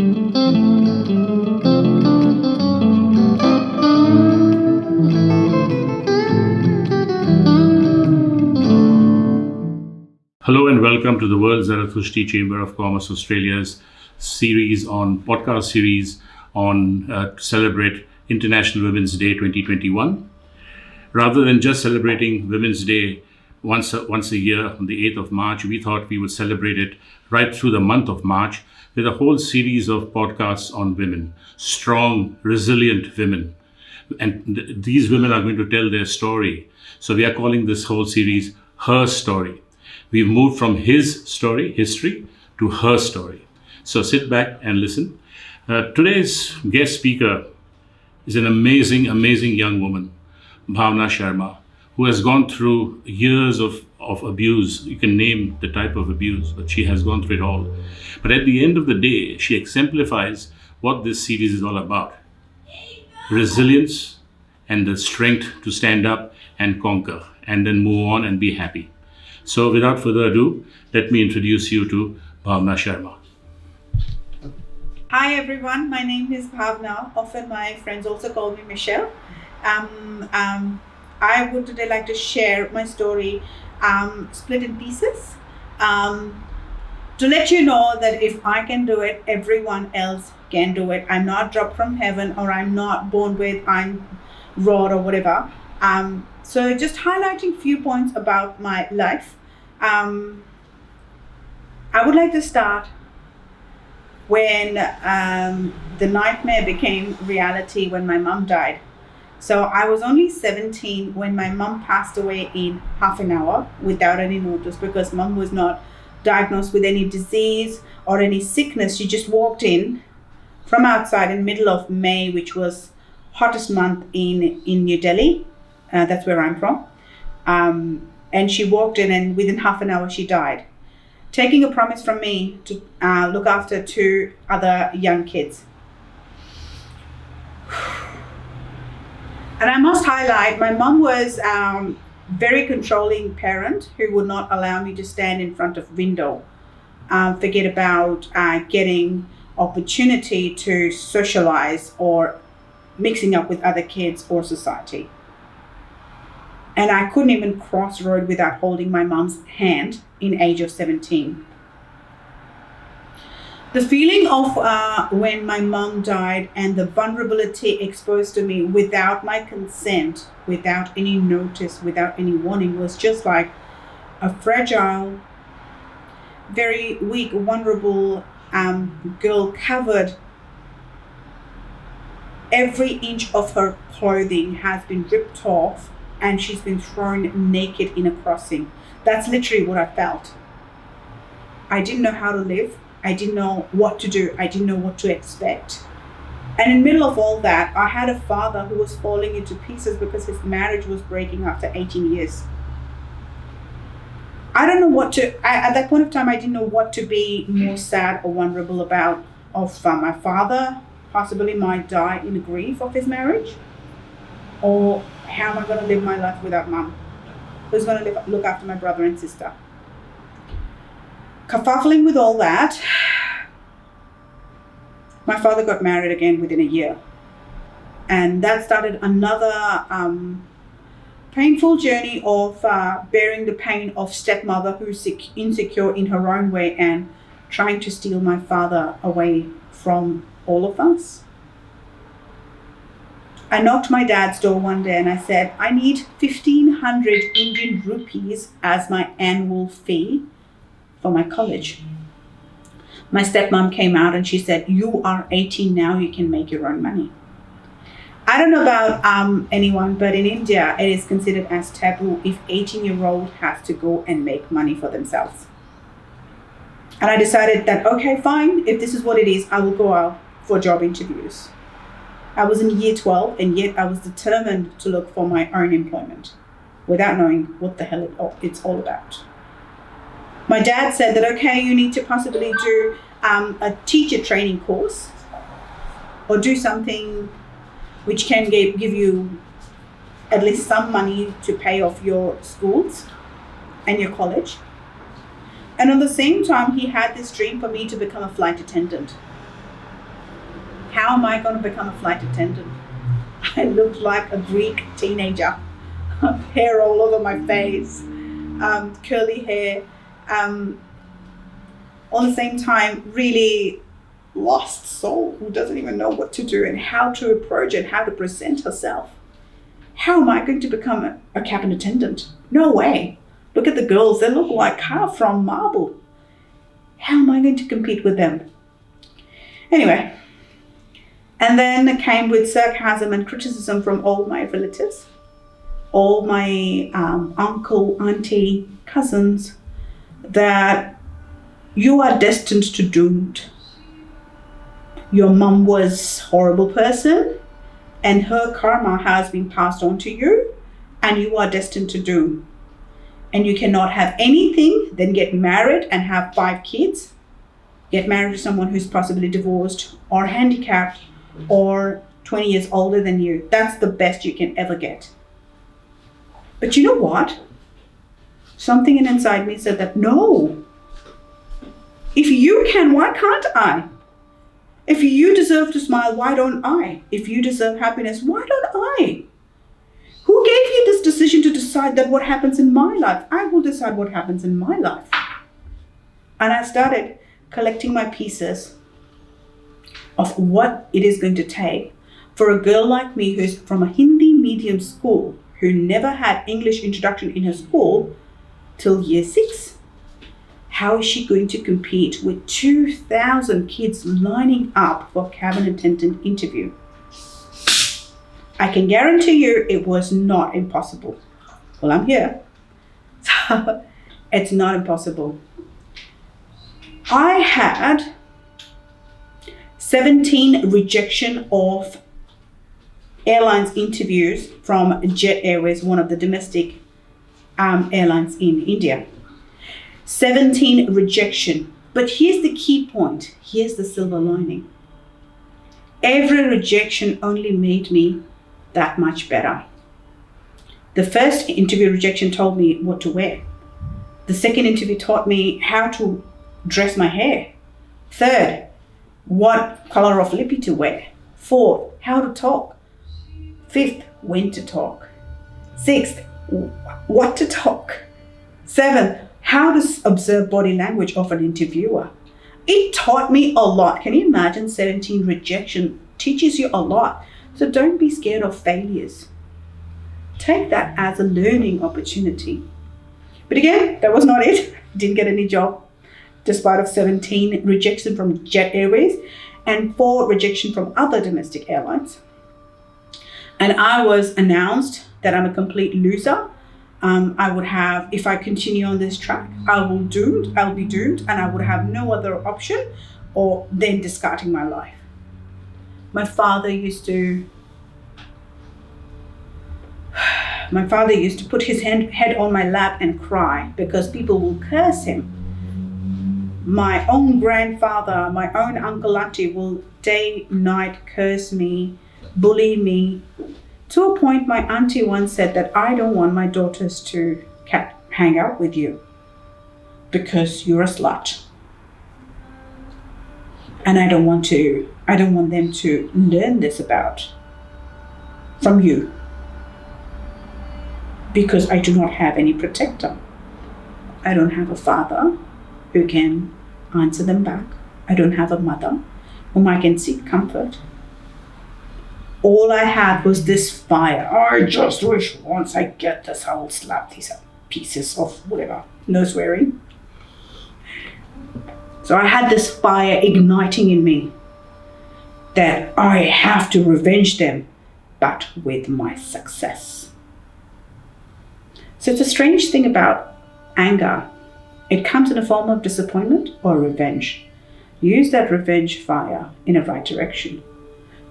Hello and welcome to the WZCC Chamber of Commerce Australia's podcast series on to celebrate International Women's Day 2021. Rather than just celebrating Women's Day once a year on the 8th of March, we thought we would celebrate it right through the month of March with a whole series of podcasts on women, strong, resilient women. And these women are going to tell their story. So we are calling this whole series Her Story. We've moved from his story, history, to her story. So sit back and listen. Today's guest speaker is an amazing, amazing young woman, Bhawna Sharma, who has gone through years of abuse. You can name the type of abuse, but she has gone through it all. But at the end of the day, she exemplifies what this series is all about. Resilience and the strength to stand up and conquer and then move on and be happy. So without further ado, let me introduce you to Bhawna Sharma. Hi everyone, my name is Bhawna. Often my friends also call me Michelle. I would today like to share my story split in pieces to let you know that if I can do it, everyone else can do it. I'm not dropped from heaven, or I'm not born with I'm raw or whatever. So just highlighting a few points about my life. I would like to start when the nightmare became reality when my mum died. So I was only 17 when my mum passed away in half an hour without any notice, because mum was not diagnosed with any disease or any sickness. She just walked in from outside in middle of May, which was hottest month in New Delhi. That's where I'm from. And she walked in, and within half an hour she died, taking a promise from me to look after 2 other young kids. And I must highlight, my mom was very controlling parent who would not allow me to stand in front of window. Forget about getting opportunity to socialize or mixing up with other kids or society. And I couldn't even cross road without holding my mom's hand in age of 17. The feeling of when my mom died and the vulnerability exposed to me without my consent, without any notice, without any warning, was just like a fragile, very weak, vulnerable girl covered. Every inch of her clothing has been ripped off, and she's been thrown naked in a crossing. That's literally what I felt. I didn't know how to live. I didn't know what to do. I didn't know what to expect. And in the middle of all that, I had a father who was falling into pieces because his marriage was breaking after 18 years. I don't know what to, at that point of time, I didn't know what to be more sad or vulnerable about. Of my father possibly might die in grief of his marriage, or how am I going to live my life without mum? Who's going to look after my brother and sister? Kerfuffling with all that, my father got married again within a year. And that started another painful journey of bearing the pain of stepmother who's insecure in her own way and trying to steal my father away from all of us. I knocked my dad's door one day and I said, I need 1,500 Indian rupees as my annual fee for my college. My stepmom came out and she said, you are 18 now, you can make your own money. I don't know about anyone, but in India, it is considered as taboo if 18-year-old has to go and make money for themselves. And I decided that, okay, fine, if this is what it is, I will go out for job interviews. I was in year 12, and yet I was determined to look for my own employment without knowing what the hell it's all about. My dad said that, okay, you need to possibly do a teacher training course or do something which can give you at least some money to pay off your schools and your college. And at the same time, he had this dream for me to become a flight attendant. How am I going to become a flight attendant? I looked like a Greek teenager. Hair all over my face, curly hair. On the same time, really lost soul who doesn't even know what to do and how to approach it, how to present herself. How am I going to become a cabin attendant? No way. Look at the girls, they look like carved from marble. How am I going to compete with them? Anyway, and then it came with sarcasm and criticism from all my relatives, all my uncle, auntie, cousins, that you are destined to doomed. Your mum was a horrible person and her karma has been passed on to you and you are destined to doom. And you cannot have anything, then get married and have 5 kids, get married to someone who's possibly divorced or handicapped or 20 years older than you. That's the best you can ever get. But you know what? Something inside me said that, no. If you can, why can't I? If you deserve to smile, why don't I? If you deserve happiness, why don't I? Who gave you this decision to decide that what happens in my life? I will decide what happens in my life. And I started collecting my pieces of what it is going to take for a girl like me who's from a Hindi medium school, who never had English introduction in her school till year 6. How is she going to compete with 2,000 kids lining up for cabin attendant interview? I can guarantee you it was not impossible. Well, I'm here. So it's not impossible. I had 17 rejection of airlines interviews from Jet Airways, one of the domestic airlines in India. 17 rejection. But here's the key point. Here's the silver lining. Every rejection only made me that much better. The first interview rejection told me what to wear. The second interview taught me how to dress my hair. Third, what color of lippy to wear. Fourth, how to talk. Fifth, when to talk. Sixth, what to talk. Seventh, how to observe body language of an interviewer. It taught me a lot. Can you imagine 17 rejection teaches you a lot? So don't be scared of failures. Take that as a learning opportunity. But again, that was not it. Didn't get any job, despite of 17 rejection from Jet Airways and 4 rejection from other domestic airlines. And I was announced that I'm a complete loser. I would have, if I continue on this track, I'll be doomed, and I would have no other option or then discarding my life. My father used to put his head on my lap and cry because people will curse him. My own grandfather, my own uncle, auntie will day, night curse me, bully me. To a point, my auntie once said that I don't want my daughters to hang out with you because you're a slut. And I don't want them to learn this from you because I do not have any protector. I don't have a father who can answer them back. I don't have a mother whom I can seek comfort. All I had was this fire. I just wish once I get this, I will slap these pieces of whatever. No swearing. So I had this fire igniting in me that I have to revenge them, but with my success. So it's a strange thing about anger. It comes in a form of disappointment or revenge. Use that revenge fire in a right direction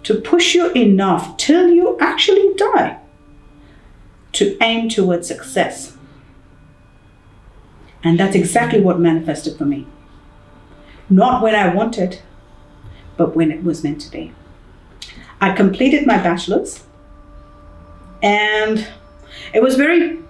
to push you enough till you actually die, to aim towards success. And that's exactly what manifested for me. Not when I wanted, but when it was meant to be. I completed my bachelor's, and it was kind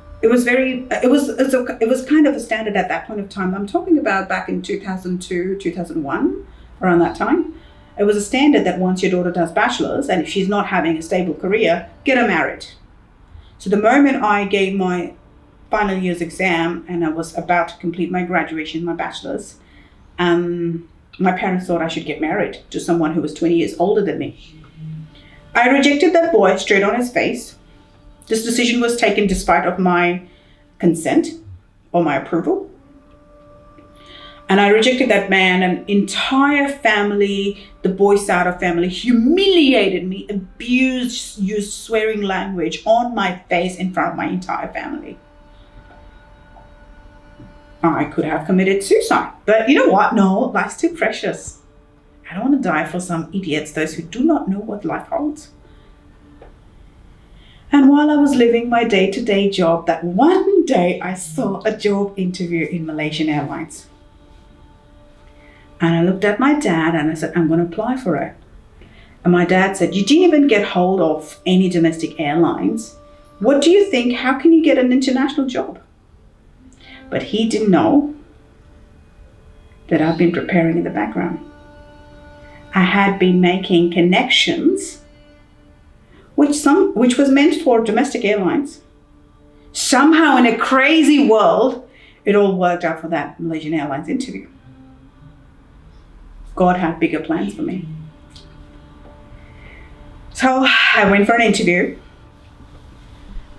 of a standard at that point of time. I'm talking about back in 2002, 2001, around that time. It was a standard that once your daughter does bachelor's, and if she's not having a stable career, get her married. So the moment I gave my final year's exam and I was about to complete my graduation, my bachelor's, my parents thought I should get married to someone who was 20 years older than me. I rejected that boy straight on his face. This decision was taken despite of my consent or my approval. And I rejected that man. An entire family, the boy side of family, humiliated me, abused, used swearing language on my face in front of my entire family. I could have committed suicide. But you know what? No, life's too precious. I don't want to die for some idiots, those who do not know what life holds. And while I was living my day-to-day job, that one day I saw a job interview in Malaysian Airlines. And I looked at my dad and I said, I'm going to apply for it. And my dad said, you didn't even get hold of any domestic airlines. What do you think? How can you get an international job? But he didn't know that I've been preparing in the background. I had been making connections, which was meant for domestic airlines. Somehow in a crazy world, it all worked out for that Malaysian Airlines interview. God had bigger plans for me. So I went for an interview.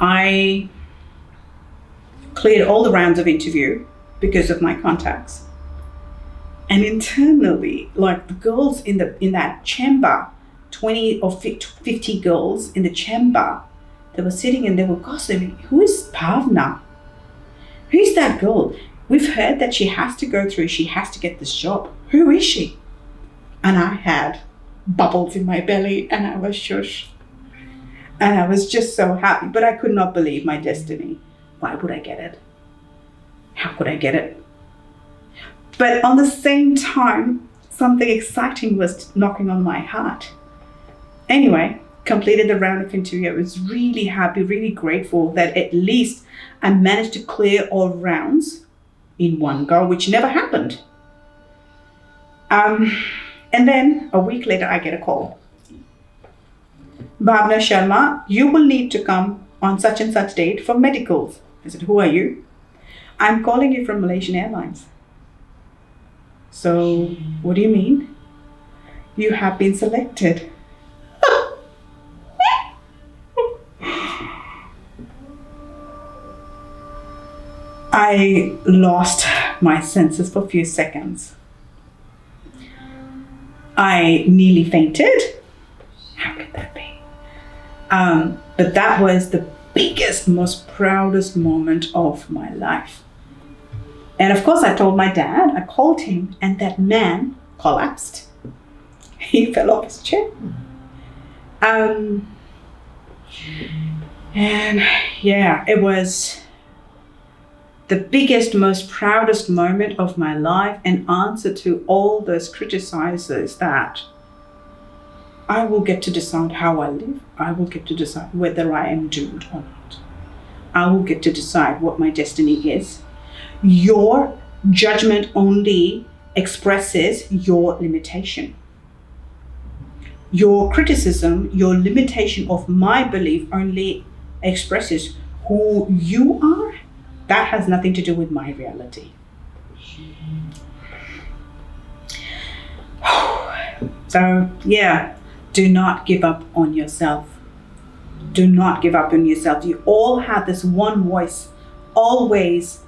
I cleared all the rounds of interview because of my contacts. And internally, like the girls in that chamber, 20 or 50 girls in the chamber, they were sitting and they were gossiping. Who is Bhawna? Who's that girl? We've heard that she has to get this job. Who is she? And I had bubbles in my belly and I was shush. And I was just so happy, but I could not believe my destiny. Why would I get it? How could I get it? But on the same time, something exciting was knocking on my heart. Anyway, completed the round of interview. I was really happy, really grateful that at least I managed to clear all rounds in one go, which never happened. And then a week later, I get a call. Bhawna Sharma, you will need to come on such and such date for medicals. I said, who are you? I'm calling you from Malaysian Airlines. So, what do you mean? You have been selected. I lost my senses for a few seconds. I nearly fainted. How could that be? But that was the biggest, most proudest moment of my life. And of course, I told my dad, I called him, and that man collapsed. He fell off his chair. And yeah, it was the biggest, most proudest moment of my life, in answer to all those criticizers that I will get to decide how I live. I will get to decide whether I am doomed or not. I will get to decide what my destiny is. Your judgment only expresses your limitation. Your criticism, your limitation of my belief only expresses who you are. That has nothing to do with my reality. So, yeah, do not give up on yourself. Do not give up on yourself. You all have this one voice always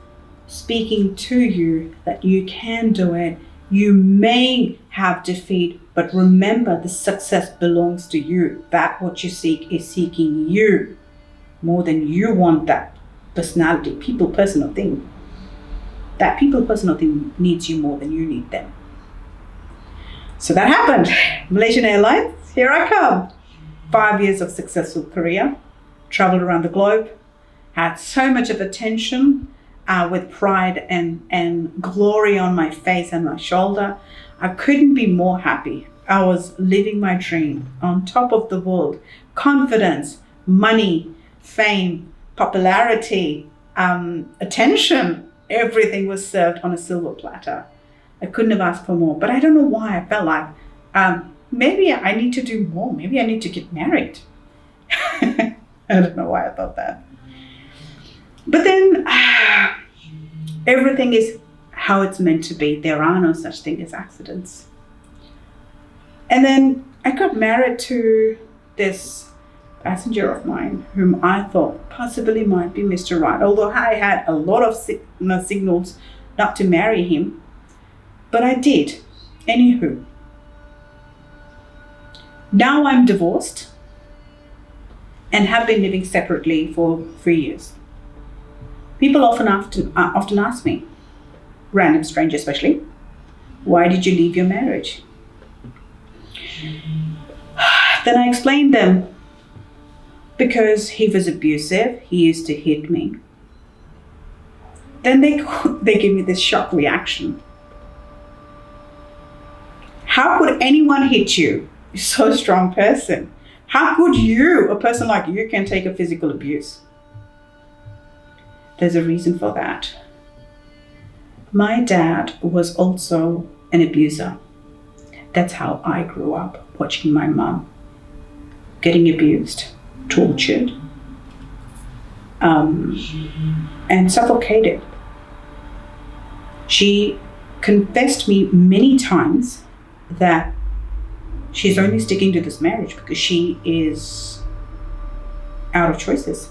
speaking to you that you can do it. You may have defeat, but remember, the success belongs to you. That what you seek is seeking you more than you want that personality, people, personal thing. That people, personal thing needs you more than you need them. So that happened. Malaysian Airlines, here I come. 5 years of successful career, traveled around the globe, had so much of attention, with pride and glory on my face and my shoulder. I couldn't be more happy. I was living my dream, on top of the world. Confidence, money, fame, popularity, attention, everything was served on a silver platter. I couldn't have asked for more, but I don't know why I felt like maybe I need to do more. Maybe I need to get married. I don't know why I thought that. But then everything is how it's meant to be. There are no such thing as accidents. And then I got married to this passenger of mine whom I thought possibly might be Mr. Right, although I had a lot of signals not to marry him, but I did. Anywho, now I'm divorced and have been living separately for 3 years. People often ask me, random strangers especially, why did you leave your marriage? Then I explained them, because he was abusive, he used to hit me. Then they give me this shock reaction. How could anyone hit you? You're so a strong person. How could you, a person like you, can take a physical abuse? There's a reason for that. My dad was also an abuser. That's how I grew up, watching my mum getting abused, tortured, and suffocated. She confessed me many times that she's only sticking to this marriage because she is out of choices.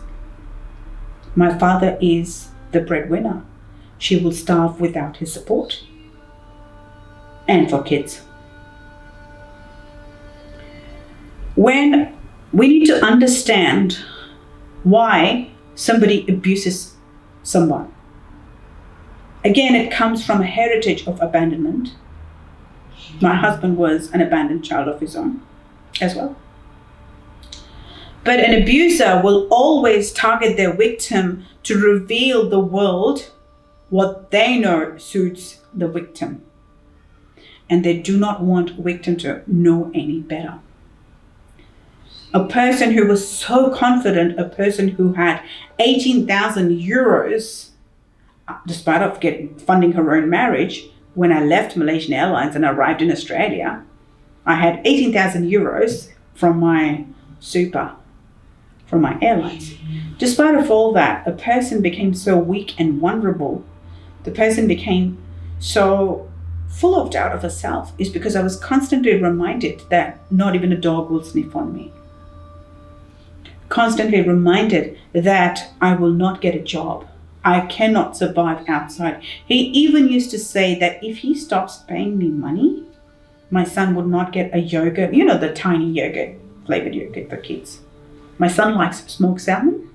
My father is the breadwinner. She will starve without his support. And for kids. When we need to understand why somebody abuses someone. Again, it comes from a heritage of abandonment. My husband was an abandoned child of his own as well. But an abuser will always target their victim to reveal the world what they know suits the victim. And they do not want victim to know any better. A person who was so confident, a person who had 18,000 euros, despite of funding her own marriage, when I left Malaysian Airlines and arrived in Australia, I had 18,000 euros from my super, from my airlines. Despite of all that, a person became so weak and vulnerable. The person became so full of doubt of herself is because I was constantly reminded that not even a dog will sniff on me. Constantly reminded that I will not get a job. I cannot survive outside. He even used to say that if he stops paying me money, my son would not get a yogurt, you know, the tiny yogurt, flavored yogurt for kids. My son likes smoked salmon.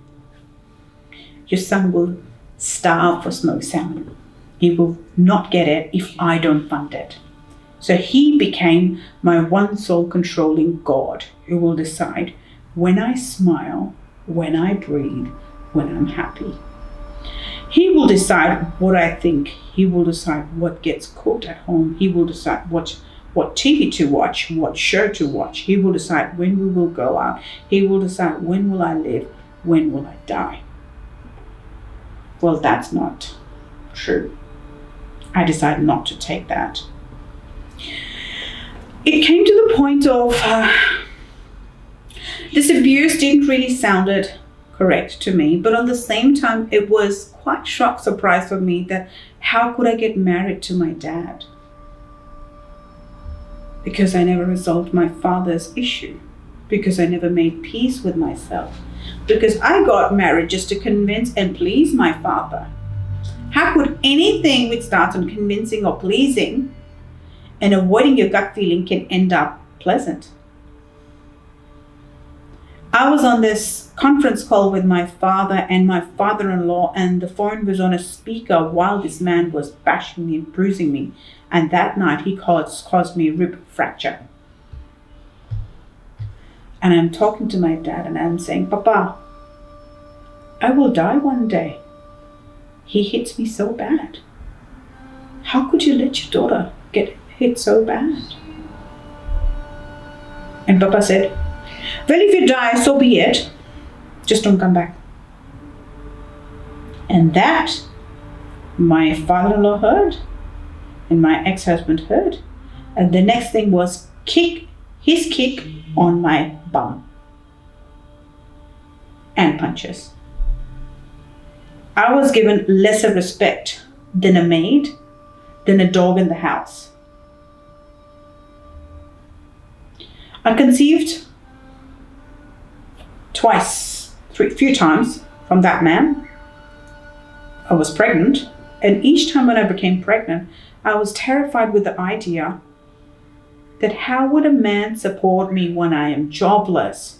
Your son will starve for smoked salmon. He will not get it if I don't fund it. So he became my one soul controlling God who will decide when I smile, when I breathe, when I'm happy. He will decide what I think. He will decide what gets cooked at home. He will decide what TV to watch, what show to watch. He will decide when we will go out. He will decide when will I live, when will I die. Well, that's not true. I decided not to take that. It came to the point of this abuse didn't really sounded correct to me, but at the same time, it was quite shock surprise for me that how could I get married to my dad? Because I never resolved my father's issue, because I never made peace with myself, because I got married just to convince and please my father. How could anything which starts on convincing or pleasing and avoiding your gut feeling can end up pleasant? I was on this conference call with my father and my father-in-law, and the phone was on a speaker while this man was bashing me and bruising me. And that night he caused me a rib fracture. And I'm talking to my dad and I'm saying, Papa, I will die one day. He hits me so bad. How could you let your daughter get hit so bad? And Papa said, well, if you die, so be it. Just don't come back. And that my father-in-law heard and my ex-husband heard. And the next thing was kick his kick on my bum and punches. I was given lesser respect than a maid, than a dog in the house. I conceived few times from that man. I was pregnant, and each time when I became pregnant, I was terrified with the idea that how would a man support me when I am jobless?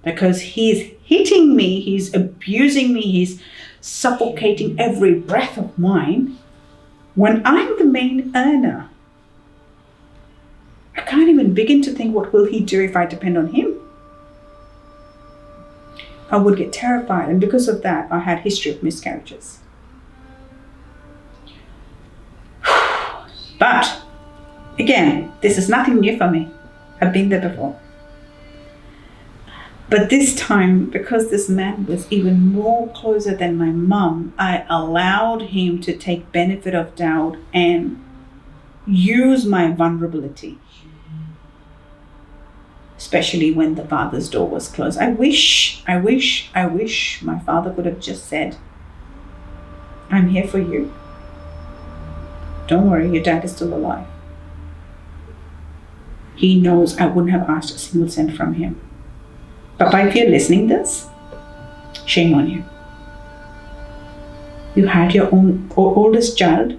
Because he's hitting me, he's abusing me, he's suffocating every breath of mine when I'm the main earner. I can't even begin to think, what will he do if I depend on him? I would get terrified, and because of that, I had a history of miscarriages. But again, this is nothing new for me. I've been there before. But this time, because this man was even more closer than my mum, I allowed him to take benefit of doubt and use my vulnerability. Especially when the father's door was closed. I wish my father could have just said, I'm here for you. Don't worry, your dad is still alive. He knows I wouldn't have asked a single cent from him. Papa, if you're listening to this, shame on you. You had your own oldest child,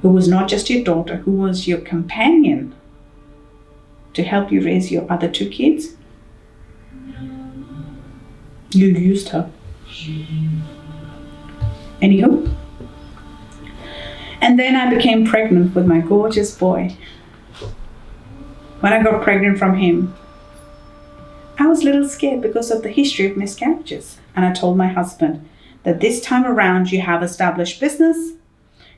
who was not just your daughter, who was your companion, to help you raise your other two kids. You used her. Anywho. And then I became pregnant with my gorgeous boy. When I got pregnant from him, I was a little scared because of the history of miscarriages. And I told my husband that this time around you have established business.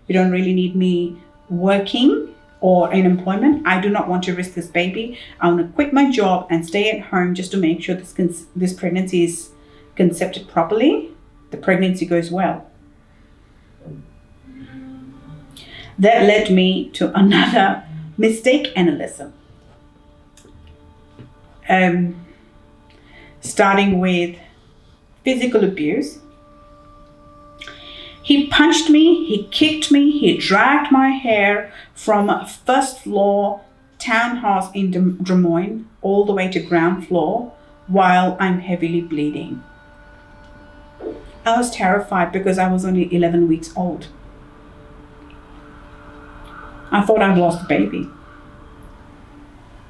You don't really need me working or in employment. I do not want to risk this baby. I want to quit my job and stay at home just to make sure this pregnancy is conceived properly. The pregnancy goes well. That led me to another mistake analysis. Starting with physical abuse. He punched me, he kicked me, he dragged my hair from a first floor townhouse in Des Moines all the way to ground floor while I'm heavily bleeding. I was terrified because I was only 11 weeks old. I thought I'd lost the baby.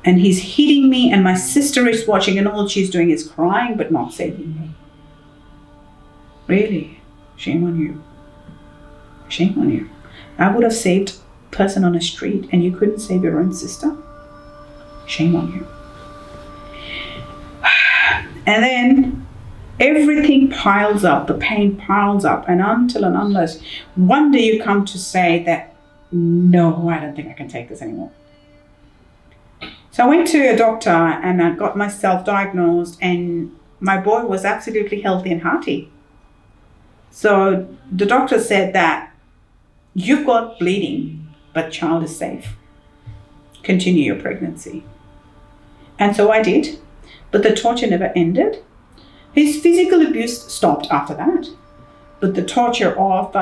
And he's hitting me, and my sister is watching, and all she's doing is crying but not saving me. Really, shame on you. Shame on you. I would have saved a person on a street, and you couldn't save your own sister? Shame on you. And then everything piles up, the pain piles up, and until and unless one day you come to say that, no, I don't think I can take this anymore. So I went to a doctor and I got myself diagnosed, and my boy was absolutely healthy and hearty. So the doctor said that you've got bleeding, but child is safe. Continue your pregnancy. And so I did, but the torture never ended. His physical abuse stopped after that, but the torture of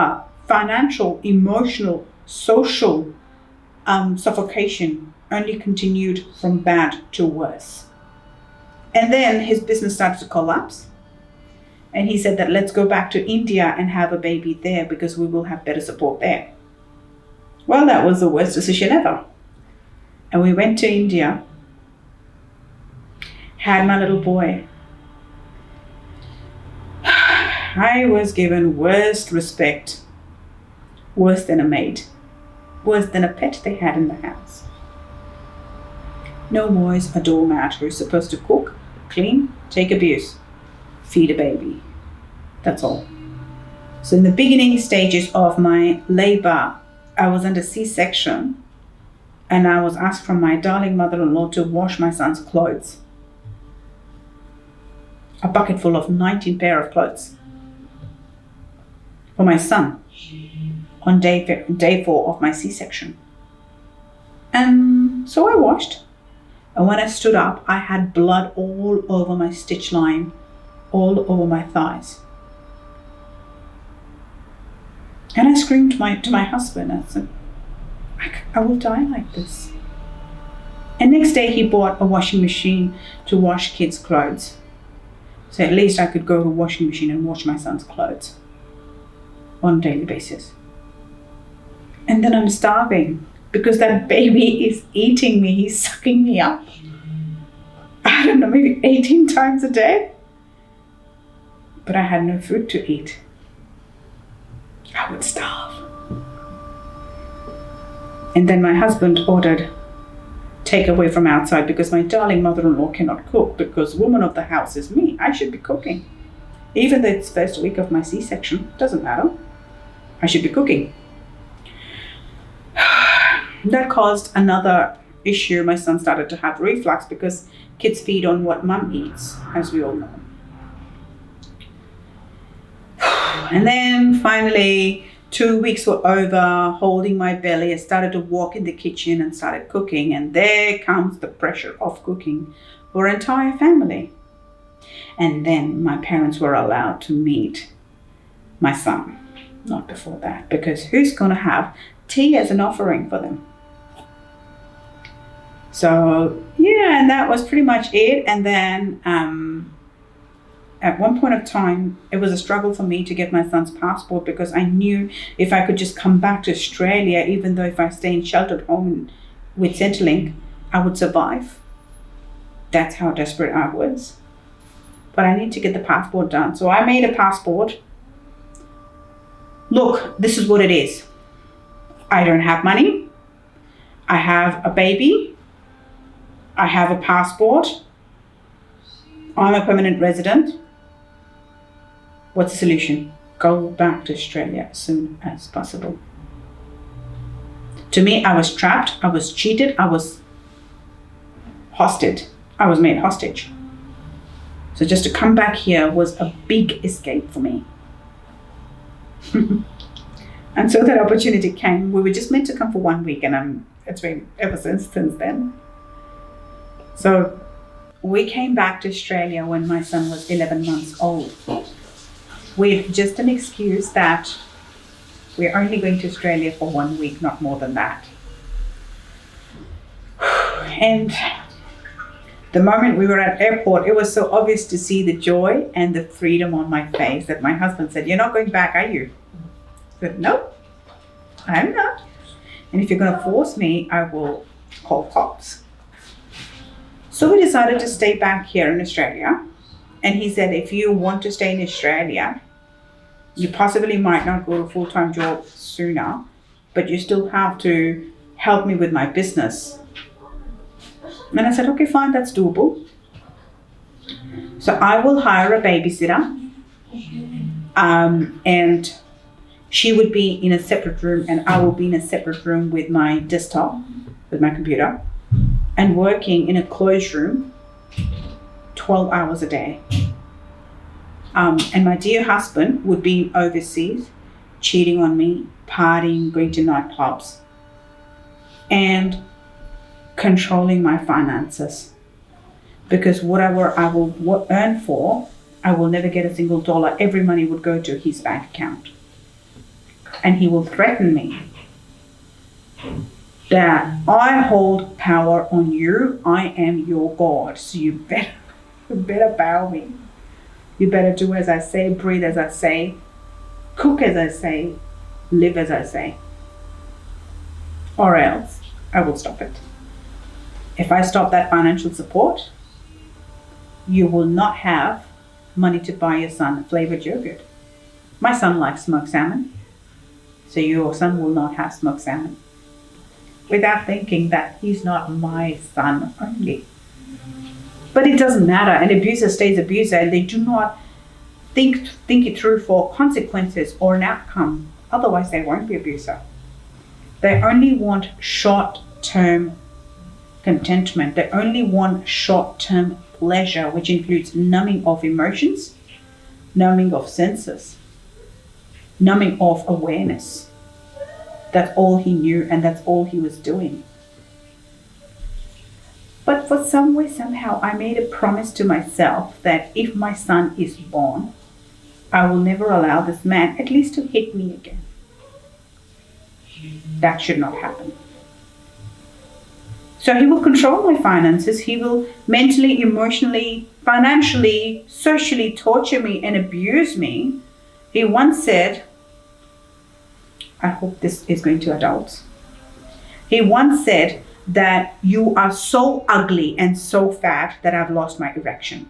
financial, emotional, social suffocation only continued from bad to worse. And then his business started to collapse. And he said that let's go back to India and have a baby there because we will have better support there. Well, that was the worst decision ever. And we went to India, had my little boy. I was given worst respect, worse than a maid, worse than a pet they had in the house. No more is a doormat who's supposed to cook, clean, take abuse, feed a baby. That's all. So in the beginning stages of my labor, I was under C-section, and I was asked from my darling mother-in-law to wash my son's clothes. A bucket full of 19 pair of clothes for my son on day 4 of my C-section. And so I washed. And when I stood up, I had blood all over my stitch line, all over my thighs. And I screamed to my husband. I said, I will die like this. And next day he bought a washing machine to wash kids' clothes. So at least I could go to a washing machine and wash my son's clothes on a daily basis. And then I'm starving because that baby is eating me. He's sucking me up. I don't know, maybe 18 times a day. But I had no food to eat. I would starve. And then my husband ordered takeaway from outside because my darling mother-in-law cannot cook because woman of the house is me. I should be cooking. Even though it's first week of my C-section, doesn't matter. I should be cooking. That caused another issue. My son started to have reflux because kids feed on what mum eats, as we all know. And then finally, 2 weeks were over, holding my belly. I started to walk in the kitchen and started cooking. And there comes the pressure of cooking for an entire family. And then my parents were allowed to meet my son. Not before that, because who's going to have tea as an offering for them? So, yeah, and that was pretty much it. And then at one point of time, it was a struggle for me to get my son's passport because I knew if I could just come back to Australia, even though if I stay in sheltered home with Centrelink, I would survive. That's how desperate I was. But I need to get the passport done. So I made a passport. Look, this is what it is. I don't have money. I have a baby. I have a passport. I'm a permanent resident. What's the solution? Go back to Australia as soon as possible. To me, I was trapped. I was cheated. I was hostage. I was made hostage. So just to come back here was a big escape for me. And so that opportunity came. We were just meant to come for 1 week, and it's been ever since then. So we came back to Australia when my son was 11 months old with just an excuse that we're only going to Australia for 1 week, not more than that. And the moment we were at airport, it was so obvious to see the joy and the freedom on my face that my husband said, "You're not going back, are you?" I said, "No, I'm not. And if you're going to force me, I will call cops." So we decided to stay back here in Australia. And he said, if you want to stay in Australia, you possibly might not go to a full-time job sooner, but you still have to help me with my business. And I said, okay, fine, that's doable. So I will hire a babysitter. And she would be in a separate room and I will be in a separate room with my desktop, with my computer, and working in a closed room 12 hours a day. And my dear husband would be overseas, cheating on me, partying, going to nightclubs, and controlling my finances. Because whatever I will earn for, I will never get a single dollar. Every money would go to his bank account. And he will threaten me that I hold power on you. I am your God. So you better bow me. You better do as I say, breathe as I say, cook as I say, live as I say. Or else I will stop it. If I stop that financial support, you will not have money to buy your son flavored yogurt. My son likes smoked salmon, so your son will not have smoked salmon. Without thinking that he's not my son only. But it doesn't matter. An abuser stays abuser, and they do not think it through for consequences or an outcome. Otherwise, they won't be abuser. They only want short-term contentment. They only want short-term pleasure, which includes numbing of emotions, numbing of senses, numbing of awareness. That's all he knew, and that's all he was doing. But for some way, somehow, I made a promise to myself that if my son is born, I will never allow this man at least to hit me again. That should not happen. So he will control my finances. He will mentally, emotionally, financially, socially torture me and abuse me. He once said, I hope this is going to adults. He once said that you are so ugly and so fat that I've lost my erection.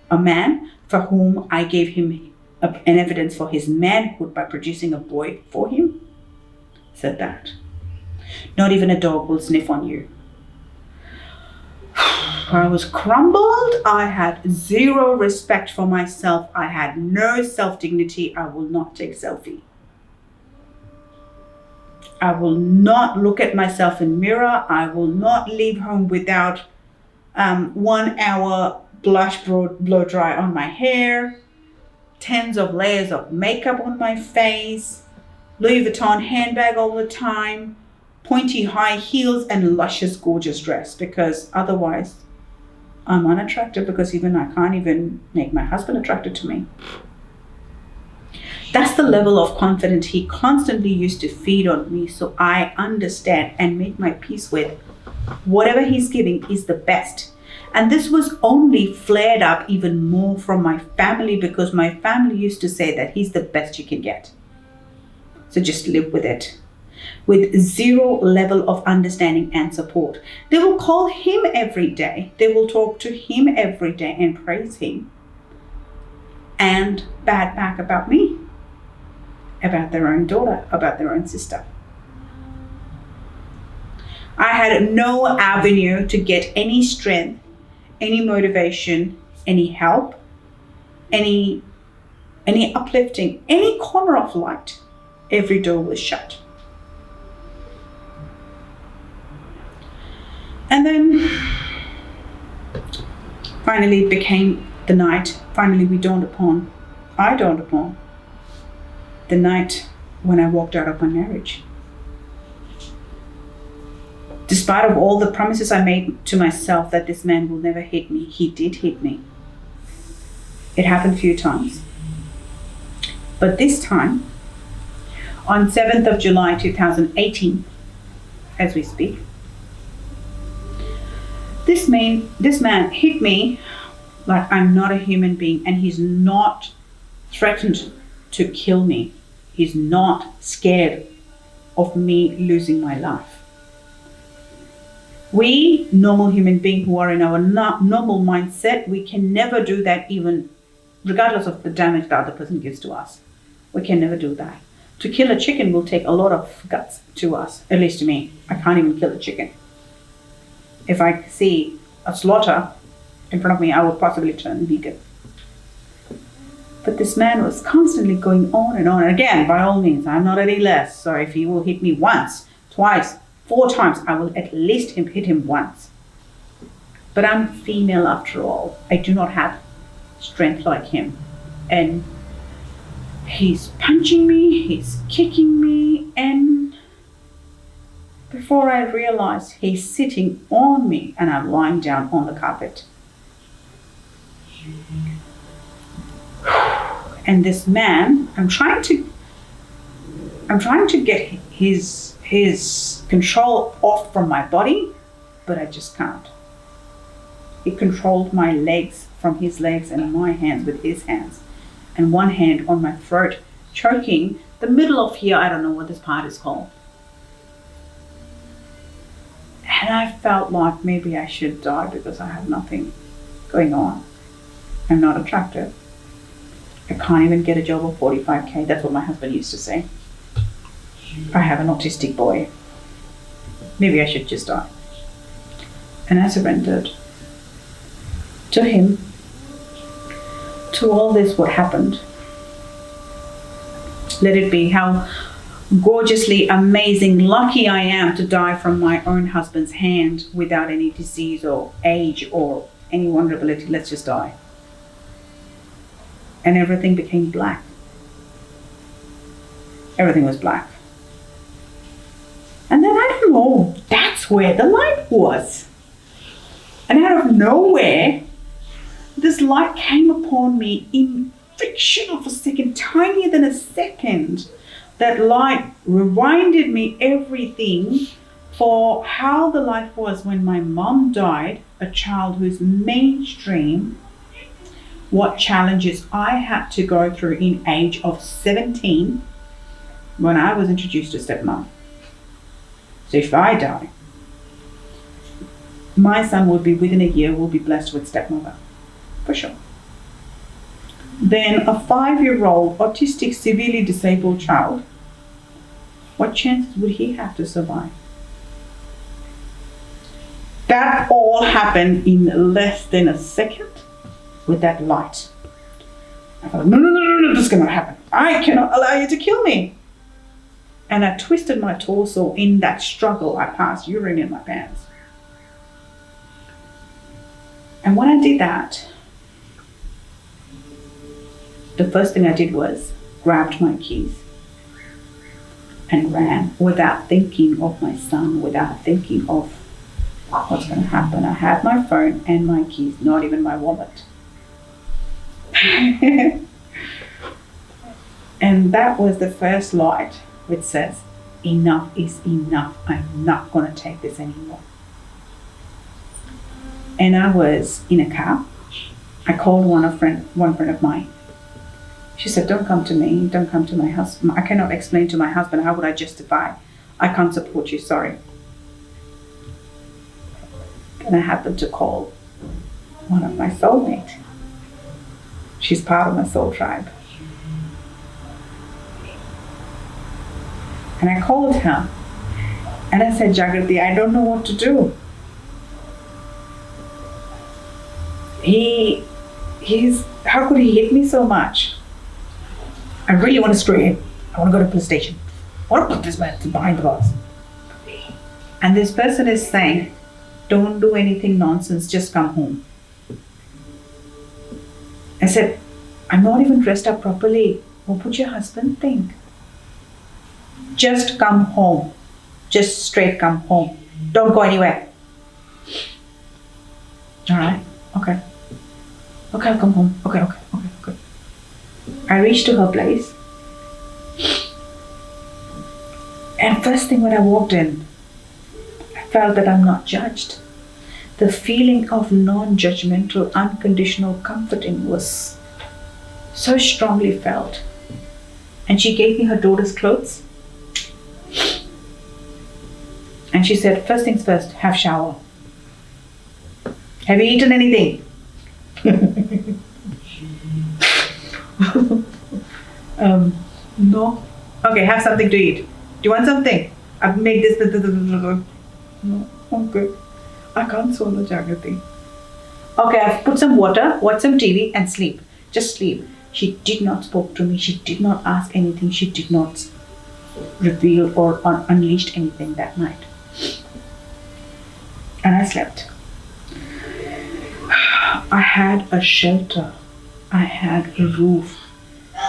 A man for whom I gave him an evidence for his manhood by producing a boy for him said that. Not even a dog will sniff on you. I was crumbled. I had zero respect for myself. I had no self-dignity. I will not take selfie. I will not look at myself in mirror. I will not leave home without 1 hour blush blow dry on my hair, tens of layers of makeup on my face, Louis Vuitton handbag all the time, pointy high heels and luscious gorgeous dress, because otherwise I'm unattractive, because even I can't even make my husband attracted to me. That's the level of confidence he constantly used to feed on me, so I understand and make my peace with whatever he's giving is the best. And this was only flared up even more from my family, because my family used to say that he's the best you can get. So just live with it, with zero level of understanding and support. They will call him every day. They will talk to him every day and praise him. And bad back about me, about their own daughter, about their own sister. I had no avenue to get any strength, any motivation, any help, any uplifting, any corner of light. Every door was shut. And then finally it became the night. Finally I dawned upon the night when I walked out of my marriage. Despite of all the promises I made to myself that this man will never hit me, he did hit me. It happened a few times. But this time, on 7th of July 2018, as we speak, this man hit me like I'm not a human being, and he's not threatened to kill me. He's not scared of me losing my life. We normal human beings who are in our normal mindset, we can never do that, even regardless of the damage the other person gives to us. We can never do that. To kill a chicken will take a lot of guts to us, at least to me. I can't even kill a chicken. If I see a slaughter in front of me, I would possibly turn vegan. But this man was constantly going on and on. And again, by all means, I'm not any less. So if he will hit me once, twice, 4 times, I will at least hit him once. But I'm female after all. I do not have strength like him. And he's punching me, he's kicking me, and before I realize, he's sitting on me and I'm lying down on the carpet. And this man, I'm trying to get his control off from my body, but I just can't. He controlled my legs from his legs and my hands with his hands, and one hand on my throat, choking the middle of here. I don't know what this part is called. And I felt like maybe I should die because I have nothing going on. I'm not attractive. I can't even get a job of 45K. That's what my husband used to say. I have an autistic boy. Maybe I should just die. And I surrendered to him, to all this what happened. Let it be. How gorgeously amazing, lucky I am to die from my own husband's hand without any disease or age or any vulnerability. Let's just die. And everything became black. Everything was black. And then I don't know, that's where the light was. And out of nowhere, this light came upon me in fraction of a second, tinier than a second. That light reminded me everything for how the life was when my mom died, a child who's mainstream, what challenges I had to go through in age of 17 when I was introduced to stepmom. So if I die, my son will be within a year, will be blessed with stepmother, for sure. Then a 5-year-old autistic, severely disabled child, what chances would he have to survive? That all happened in less than a second with that light. I thought, no, this cannot happen. I cannot allow you to kill me. And I twisted my torso in that struggle. I passed urine in my pants. And when I did that, the first thing I did was grabbed my keys and ran without thinking of my son, without thinking of what's going to happen. I had my phone and my keys, not even my wallet. And that was the first light which says, enough is enough. I'm not going to take this anymore. And I was in a car. I called one friend of mine. She said, don't come to me. Don't come to my husband. I cannot explain to my husband. How would I justify? I can't support you. Sorry. And I happened to call one of my soulmates. She's part of my soul tribe. And I called her. And I said, Jagrati, I don't know what to do. How could he hit me so much? I really want to screw him. I want to go to police station. I want to put this man behind the bars. And this person is saying, don't do anything nonsense, just come home. I said, I'm not even dressed up properly. What would your husband think? Just come home. Just straight come home. Don't go anywhere. All right, okay. Okay, I'll come home. Okay. I reached to her place. And first thing when I walked in, I felt that I'm not judged. The feeling of non-judgmental, unconditional comforting was so strongly felt. And she gave me her daughter's clothes. And she said, first things first, have shower. Have you eaten anything? No. Okay, have something to eat. Do you want something? I've made this. No, okay. I can't swallow, Jagrati. Okay, I've put some water, watch some TV and sleep. Just sleep. She did not spoke to me. She did not ask anything. She did not reveal or unleashed anything that night. And I slept. I had a shelter. I had a roof.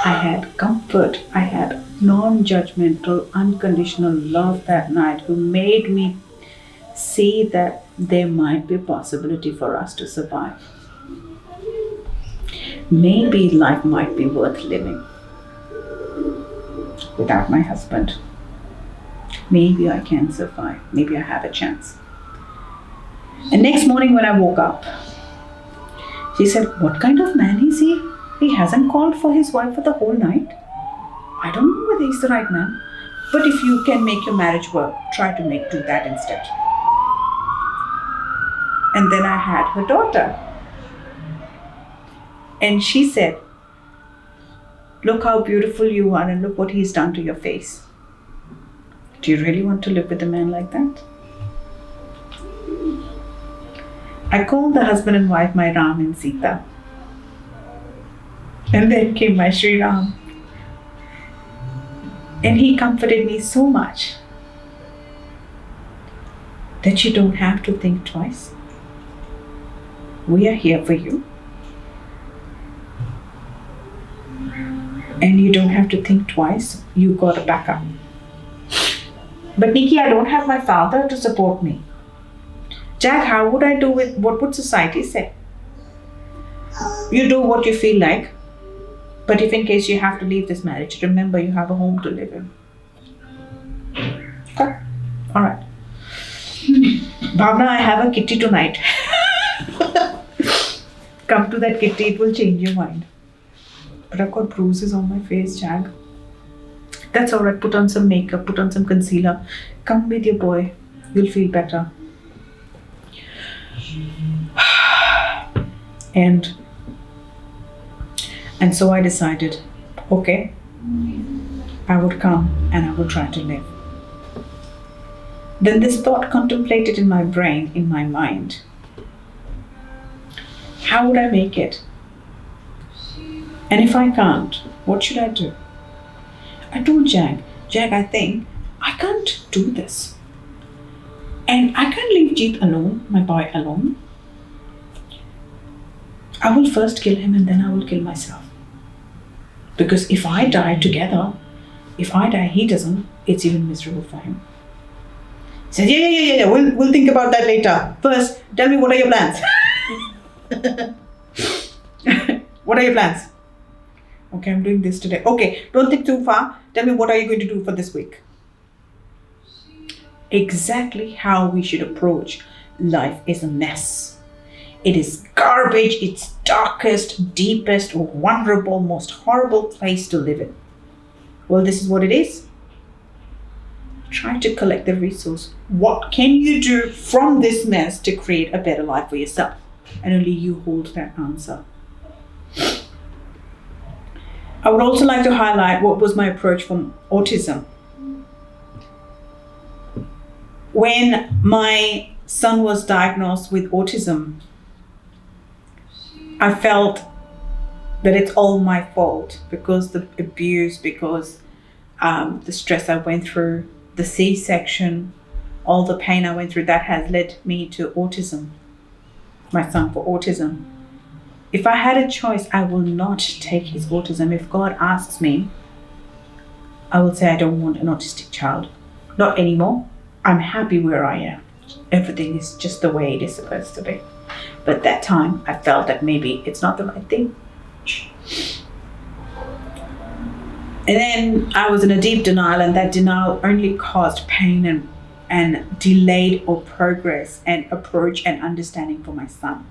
I had comfort. I had non-judgmental, unconditional love that night, who made me see that there might be a possibility for us to survive. Maybe life might be worth living without my husband. Maybe I can survive. Maybe I have a chance. And next morning when I woke up, she said, what kind of man is he? He hasn't called for his wife for the whole night. I don't know whether he's the right man. But if you can make your marriage work, try to do that instead. And then I had her daughter. And she said, look how beautiful you are and look what he's done to your face. Do you really want to live with a man like that? I called the husband and wife my Ram and Sita. And then came my Sri Ram. And he comforted me so much that you don't have to think twice. We are here for you. And you don't have to think twice. You got a backup. But Nikki, I don't have my father to support me. Jack, how would I do it? What would society say? You do what you feel like, but if in case you have to leave this marriage, remember you have a home to live in. Okay? Alright. Bhawna, I have a kitty tonight. Come to that kitty, it will change your mind. But I've got bruises on my face, Jack. That's alright, put on some makeup, put on some concealer. Come with your boy, you'll feel better. And so I decided, okay, I would come and I would try to live. Then this thought contemplated in my brain, in my mind. How would I make it? And if I can't, what should I do? I told Jack, I think I can't do this. And I can't leave Jeet alone, my boy alone. I will first kill him and then I will kill myself. Because if I die together, if I die, he doesn't, it's even miserable for him. He said, yeah, we'll think about that later. First, tell me, what are your plans? What are your plans? Okay, I'm doing this today. Okay, don't think too far. Tell me, what are you going to do for this week? Exactly how we should approach life is a mess. It is garbage. It's darkest, deepest, vulnerable, most horrible place to live in. Well, this is what it is. Try to collect the resource. What can you do from this mess to create a better life for yourself? And only you hold that answer. I would also like to highlight what was my approach from autism. When my son was diagnosed with autism, I felt that it's all my fault because the abuse, because the stress I went through, the C-section, all the pain I went through, that has led me to autism, my son for autism. If I had a choice, I will not take his autism. If God asks me, I will say I don't want an autistic child. Not anymore. I'm happy where I am. Everything is just the way it is supposed to be. But that time, I felt that maybe it's not the right thing. And then I was in a deep denial, and that denial only caused pain and delayed or progress and approach and understanding for my son.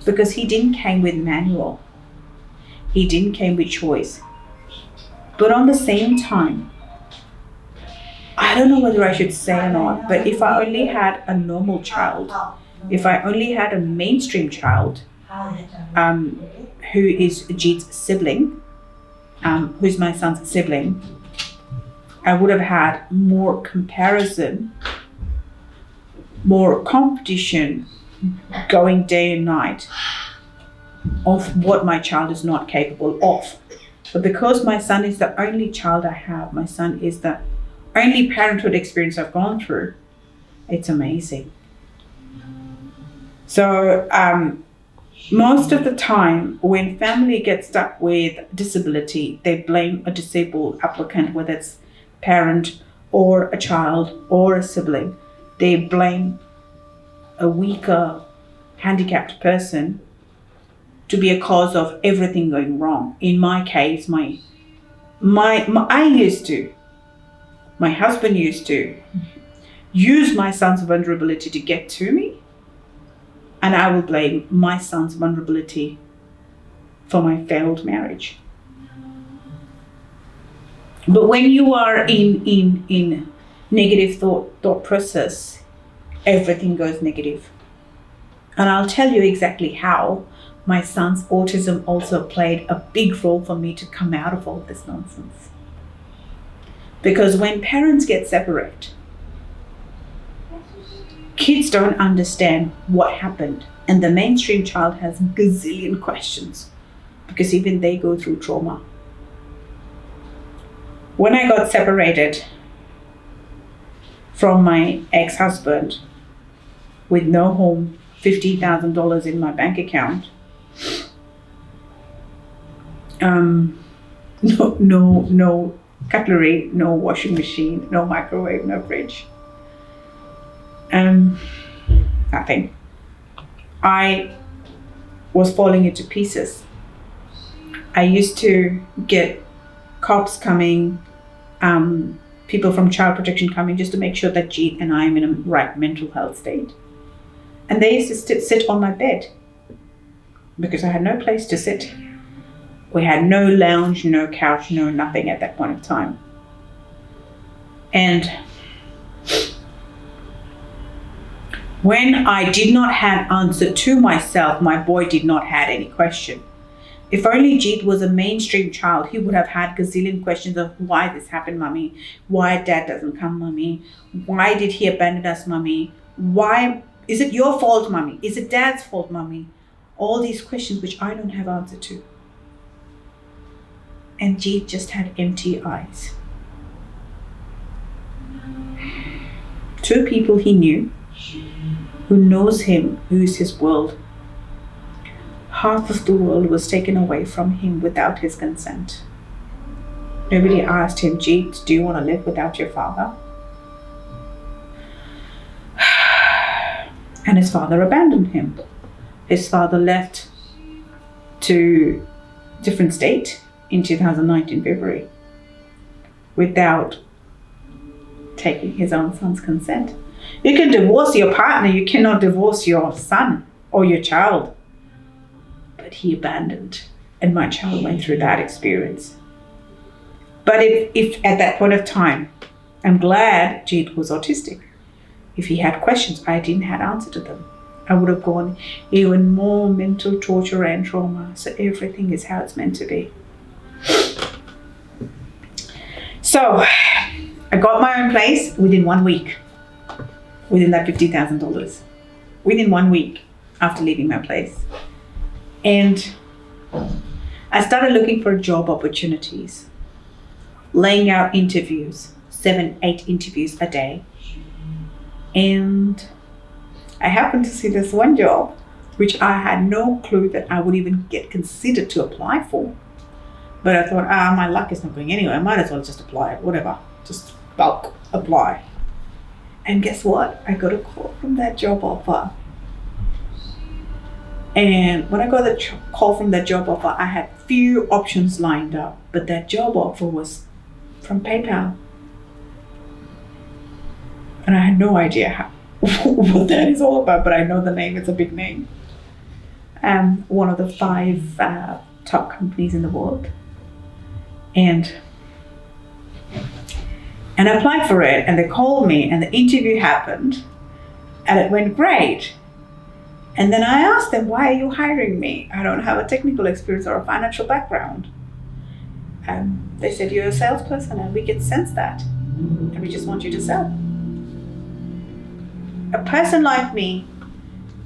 Because he didn't came with manual. He didn't came with choice. But on the same time, I don't know whether I should say or not, but if I only had a normal child, if I only had a mainstream child, who is Jeet's sibling, who's my son's sibling, I would have had more comparison, more competition going day and night of what my child is not capable of. But because my son is the only child I have, my son is the only parenthood experience I've gone through, it's amazing. So most of the time when family gets stuck with disability, they blame a disabled applicant, whether it's parent or a child or a sibling. They blame a weaker, handicapped person to be a cause of everything going wrong. In my case, my husband used to use my son's vulnerability to get to me, and I will blame my son's vulnerability for my failed marriage. But when you are in negative thought process, everything goes negative. And I'll tell you exactly how my son's autism also played a big role for me to come out of all this nonsense. Because when parents get separate, kids don't understand what happened. And the mainstream child has a gazillion questions because even they go through trauma. When I got separated from my ex-husband with no home, $50,000 in my bank account, no cutlery, no washing machine, no microwave, no fridge. Nothing. I was falling into pieces. I used to get cops coming, people from child protection coming just to make sure that Jeet and I am in a right mental health state. And they used to sit on my bed because I had no place to sit. We had no lounge, no couch, no nothing at that point of time. And when I did not have answer to myself, my boy did not have any question. If only Jeet was a mainstream child, he would have had gazillion questions of why this happened, mummy, why dad doesn't come, mummy, why did he abandon us, mummy, why is it your fault, mummy, is it dad's fault, mummy? All these questions which I don't have answer to. And Jeet just had empty eyes. 2 people he knew, who knows him, who's his world. Half of the world was taken away from him without his consent. Nobody asked him, Jeet, do you want to live without your father? And his father abandoned him. His father left to different state in 2019 February without taking his own son's consent. You can divorce your partner, you cannot divorce your son or your child. But he abandoned, and my child went through that experience. But if at that point of time, I'm glad Jeet was autistic. If he had questions, I didn't have answer to them. I would have gone even more mental torture and trauma. So everything is how it's meant to be. So I got my own place within 1 week, within that $50,000, within 1 week after leaving my place. And I started looking for job opportunities, laying out interviews, 7-8 interviews a day. And I happened to see this one job, which I had no clue that I would even get considered to apply for. But I thought, my luck is not going anywhere. I might as well just apply it, whatever. Just bulk apply. And guess what? I got a call from that job offer. And when I got the call from that job offer, I had few options lined up. But that job offer was from PayPal. And I had no idea what that is all about, but I know the name, it's a big name. One of the 5 top companies in the world. And I applied for it, and they called me, and the interview happened, and it went great. And then I asked them, why are you hiring me? I don't have a technical experience or a financial background. They said, you're a salesperson, and we can sense that, and we just want you to sell. A person like me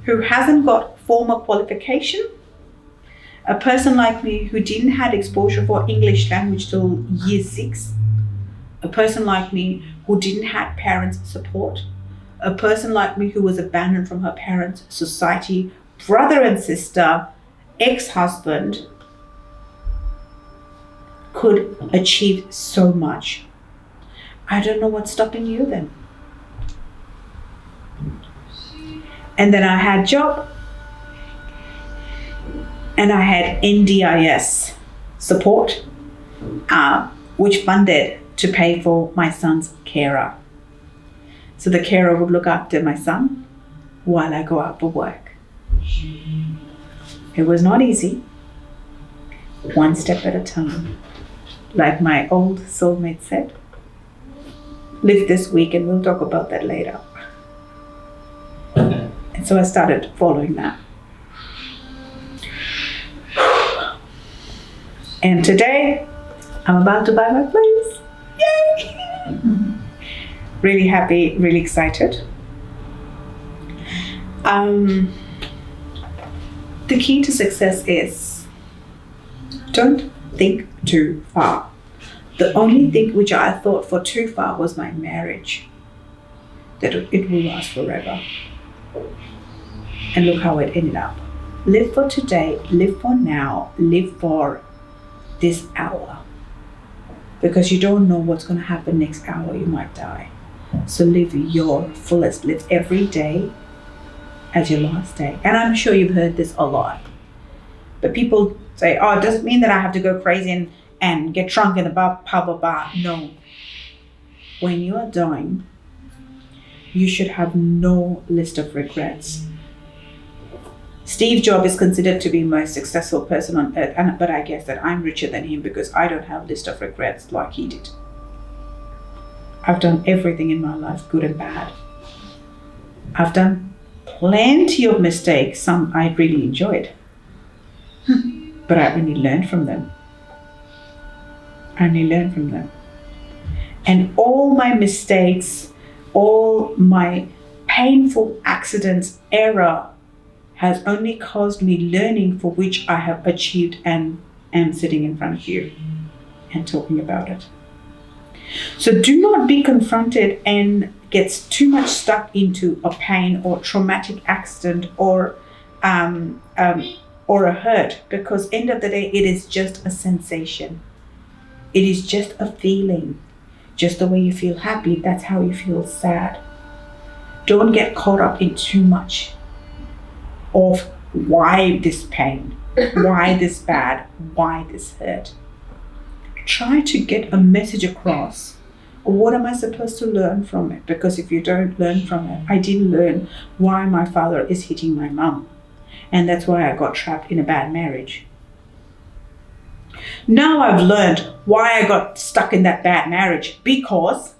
who hasn't got formal qualification, a person like me who didn't have exposure for English language till year 6, a person like me who didn't have parents' support, a person like me who was abandoned from her parents, society, brother and sister, ex-husband, could achieve so much. I don't know what's stopping you then. And then I had job, and I had NDIS support, which funded to pay for my son's carer. So the carer would look after my son while I go out for work. It was not easy. One step at a time. Like my old soulmate said, live this week and we'll talk about that later. And so I started following that. And today, I'm about to buy my place. Yay! Really happy, really excited. The key to success is don't think too far. The only thing which I thought for too far was my marriage, that it will last forever. And look how it ended up. Live for today, live for now, live for this hour. Because you don't know what's going to happen next hour, you might die. So live your fullest, live every day as your last day. And I'm sure you've heard this a lot. But people say, oh, it doesn't mean that I have to go crazy and get drunk in a pub or bar. No. When you are dying, you should have no list of regrets. Steve Jobs is considered to be the most successful person on earth, but I guess that I'm richer than him because I don't have a list of regrets like he did. I've done everything in my life, good and bad. I've done plenty of mistakes, some I really enjoyed, but I only learned from them. And all my mistakes, all my painful accidents, error, has only caused me learning for which I have achieved and am sitting in front of you and talking about it. So do not be confronted and get too much stuck into a pain or traumatic accident or a hurt, because end of the day, it is just a sensation. It is just a feeling. Just the way you feel happy, that's how you feel sad. Don't get caught up in too much of why this pain, why this bad, why this hurt. Try to get a message across. What am I supposed to learn from it? Because if you don't learn from it, I didn't learn why my father is hitting my mum. And that's why I got trapped in a bad marriage. Now I've learned why I got stuck in that bad marriage, because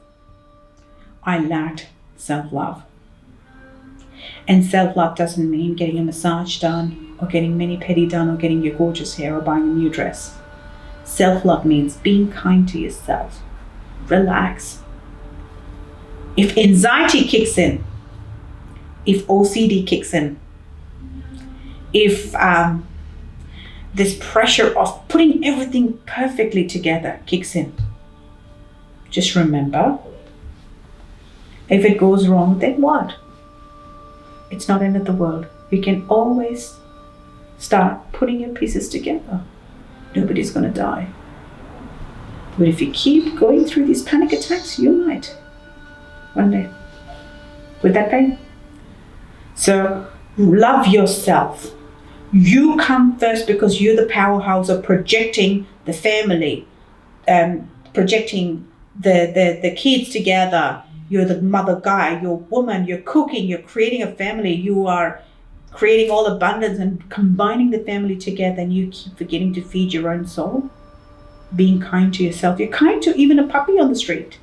I lacked self-love. And self-love doesn't mean getting a massage done or getting mani-pedi done or getting your gorgeous hair or buying a new dress. Self-love means being kind to yourself. Relax. If anxiety kicks in, if OCD kicks in, if this pressure of putting everything perfectly together kicks in, just remember, if it goes wrong, then what? It's not the end of the world. You can always start putting your pieces together. Nobody's going to die. But if you keep going through these panic attacks, you might one day with that pain. So love yourself. You come first, because you're the powerhouse of projecting the family, projecting the kids together. You're the mother guy, you're a woman, you're cooking, you're creating a family, you are creating all abundance and combining the family together, and you keep forgetting to feed your own soul. Being kind to yourself. You're kind to even a puppy on the street.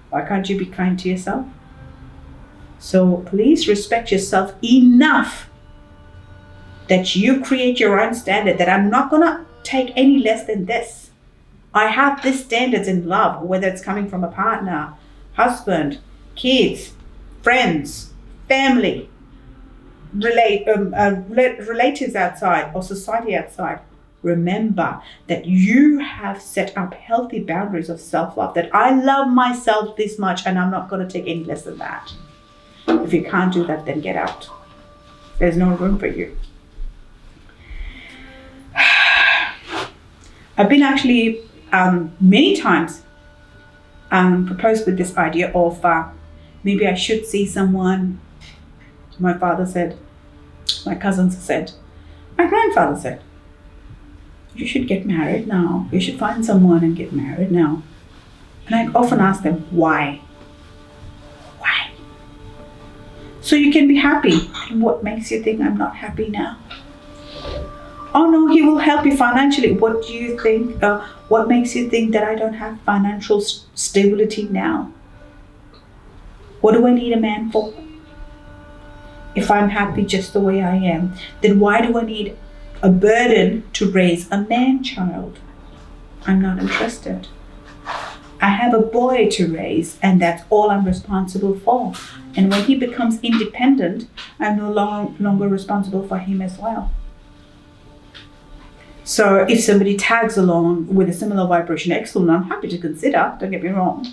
Why can't you be kind to yourself? So please respect yourself enough that you create your own standard, that I'm not going to take any less than this. I have these standards in love, whether it's coming from a partner, husband, kids, friends, family, relatives outside or society outside. Remember that you have set up healthy boundaries of self-love, that I love myself this much and I'm not going to take any less than that. If you can't do that, then get out. There's no room for you. I've been actually many times proposed with this idea of maybe I should see someone. My father said, my cousins said, my grandfather said, you should get married now. You should find someone and get married now. And I often ask them, why? Why? So you can be happy. And what makes you think I'm not happy now? Oh no, he will help you financially. What do you think? What makes you think that I don't have financial stability now? What do I need a man for? If I'm happy just the way I am, then why do I need a burden to raise a man-child? I'm not interested. I have a boy to raise, and that's all I'm responsible for. And when he becomes independent, I'm no longer responsible for him as well. So if somebody tags along with a similar vibration, excellent, I'm happy to consider, don't get me wrong.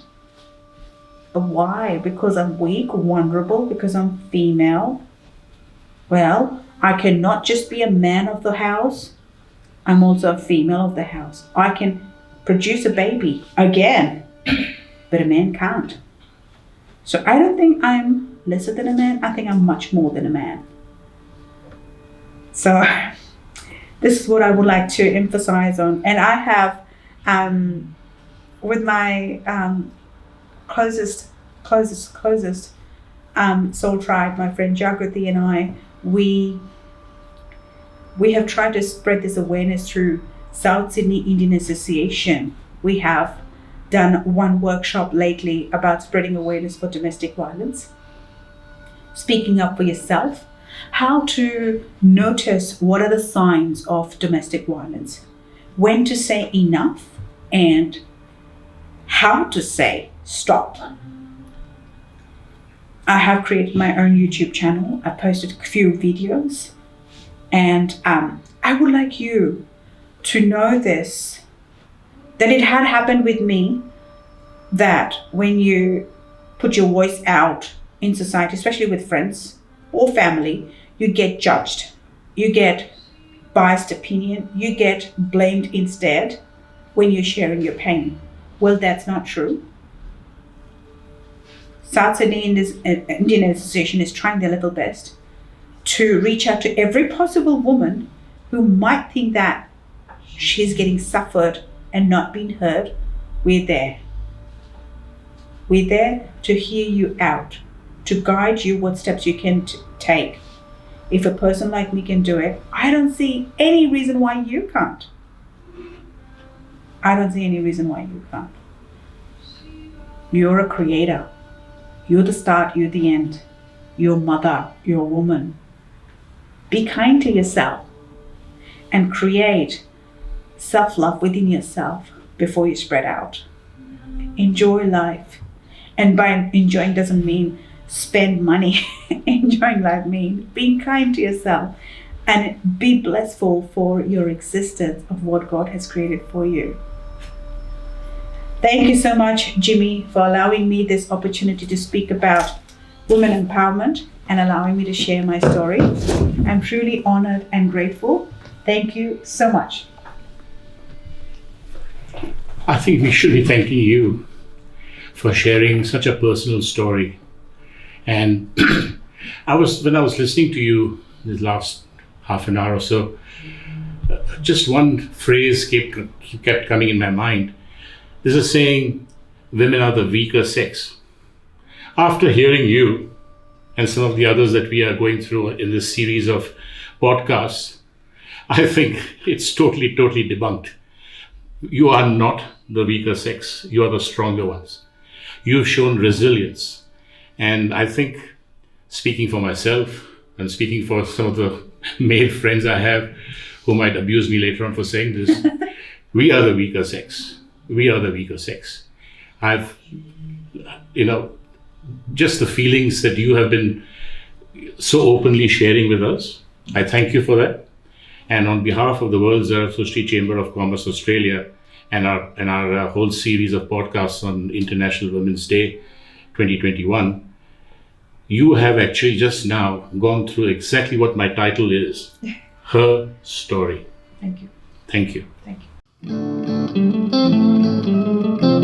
But why? Because I'm weak, vulnerable, because I'm female? Well, I cannot just be a man of the house. I'm also a female of the house. I can produce a baby again, but a man can't. So I don't think I'm lesser than a man. I think I'm much more than a man. So this is what I would like to emphasize on. And I have, with my closest soul tribe, my friend Jagrati and I, we have tried to spread this awareness through South Sydney Indian Association. We have done one workshop lately about spreading awareness for domestic violence, speaking up for yourself, how to notice what are the signs of domestic violence, when to say enough, and how to say stop. I have created my own YouTube channel. I posted a few videos, and I would like you to know this, that it had happened with me, that when you put your voice out in society, especially with friends or family, you get judged, you get biased opinion, you get blamed instead when you're sharing your pain. Well, that's not true. South Sydney Indian Association is trying their level best to reach out to every possible woman who might think that she's getting suffered and not being heard. We're there. We're there to hear you out, to guide you what steps you can take. If a person like me can do it, I don't see any reason why you can't. I don't see any reason why you can't. You're a creator. You're the start, you're the end. You're a mother, you're a woman. Be kind to yourself and create self-love within yourself before you spread out. Enjoy life. And by enjoying doesn't mean spend money. Enjoying life means being kind to yourself and be blissful for your existence of what God has created for you. Thank you so much, Jimmy, for allowing me this opportunity to speak about women empowerment and allowing me to share my story. I'm truly honored and grateful. Thank you so much. I think we should be thanking you for sharing such a personal story. And when I was listening to you this last half an hour or so, just one phrase kept coming in my mind. There's a saying, women are the weaker sex. After hearing you and some of the others that we are going through in this series of podcasts, I think it's totally debunked. You are not the weaker sex. You are the stronger ones. You've shown resilience. And I think, speaking for myself and speaking for some of the male friends I have who might abuse me later on for saying this, we are the weaker sex. We are the weaker sex. Just the feelings that you have been so openly sharing with us, I thank you for that. And on behalf of the WZCC Chamber of Commerce Australia and our whole series of podcasts on International Women's Day 2021, you have actually just now gone through exactly what my title is, Her Story. Thank you. Thank you. Thank you.